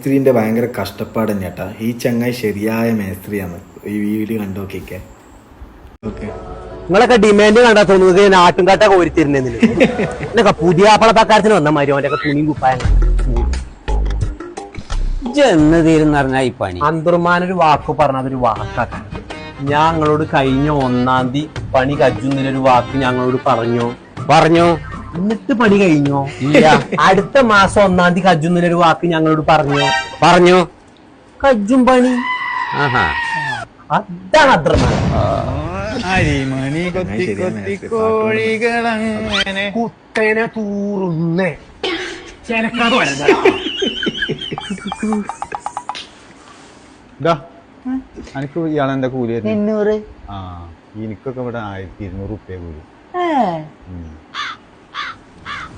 മേസ്ത്രീൻ്റെ ഭയങ്കര കഷ്ടപ്പാട് തന്നെയാട്ടാ. ഈ ചങ്ങായി ശരിയായ മേസ്ത്രിയാണ്. ഈ വീഡിയോ കണ്ടോക്കിക്കെ. ഓക്കെ, നിങ്ങളൊക്കെ ഡിമാൻഡ് കണ്ടാ തോന്നുന്നത് നാട്ടുംകാട്ട കോരിത്തിരുന്നതിന് പുതിയ ആപ്പളപ്പാക്കാരത്തിന് വന്ന മാതിരി അവന്റെ തുണിയും കുപ്പായം എന്ന് തീരുന്ന പറഞ്ഞാ ഈ പണി അന്തർമാനൊരു വാക്ക് പറഞ്ഞതൊരു വാക്കാണ്. ഞങ്ങളോട് കഴിഞ്ഞ 1-ാം തീയതി പണി കജ്ജുന്നൊരു വാക്ക് ഞങ്ങളോട് പറഞ്ഞു എന്നിട്ട് പണി കഴിഞ്ഞോ? ഇല്ല. അടുത്ത മാസം 1-ാം തീയതി കജ്ജുന്നൊരു വാക്ക് ഞങ്ങളോട് പറഞ്ഞു കജ്ജും പണി. അതാണ് അന്തർമാൻ. അരിമണി കൊത്തി കൊത്തി കോഴികളങ്ങനെ കുത്തനെ തൂറുന്നേ എനിക്ക് ഇയാളെന്താ കൂലി 800. ആ, എനിക്കൊക്കെ ഇവിടെ 1200 റുപ്യ കൂലി.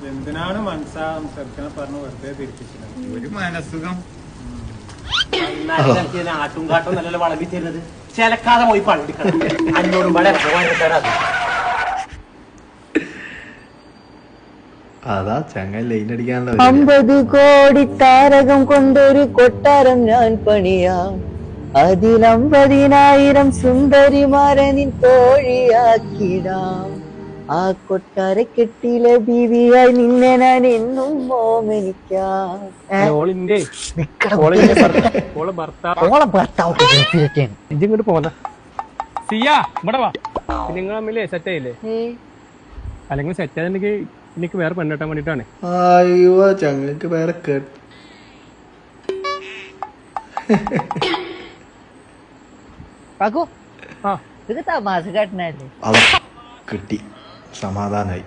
എന്തിനാണ് മനസ്സാർക്കനെ പറഞ്ഞ് വെറുതെ തിരിപ്പിച്ചത്? ഒരു മനസ്സുഖം. ആട്ടുംകാട്ടും നല്ല വളമ്പി തരുന്നത് ചിലക്കാതെ പോയി പണിയെടുക്കണം. 500 മഴ അതാ ചങ്ങായി ലൈൻ അടിക്കാനുള്ള 50 കോടി താരകം കൊണ്ടൊരു കൊട്ടാരം ഞാൻ പണിയാം, അതിൽ 50,000 സുന്ദരിമാരെ നിൻ തോഴിയാക്കിടാം. ആ കൊട്ടാരക്കെട്ടിലെ ബീവിയായി നിന്നെ ഞാൻ എന്നും ഓമനിക്കാം. ഇങ്ങോട്ട് പോന്ന സിയാ ഇവിടെ വാ. നിങ്ങൾ തമ്മില് സെറ്റ് ആയില്ലേ? അല്ലെങ്കിൽ സെറ്റ് ആയിട്ടുണ്ടെങ്കിൽ എനിക്ക് വേറെ പെണ്ണിട്ടാൻ വേണ്ടിട്ടാണ്. അയ്യോ ചങ്ങക്ക് വേറെ ഇത് തമാശ കാട്ടണല്ലേ? കിട്ടി, സമാധാനായി.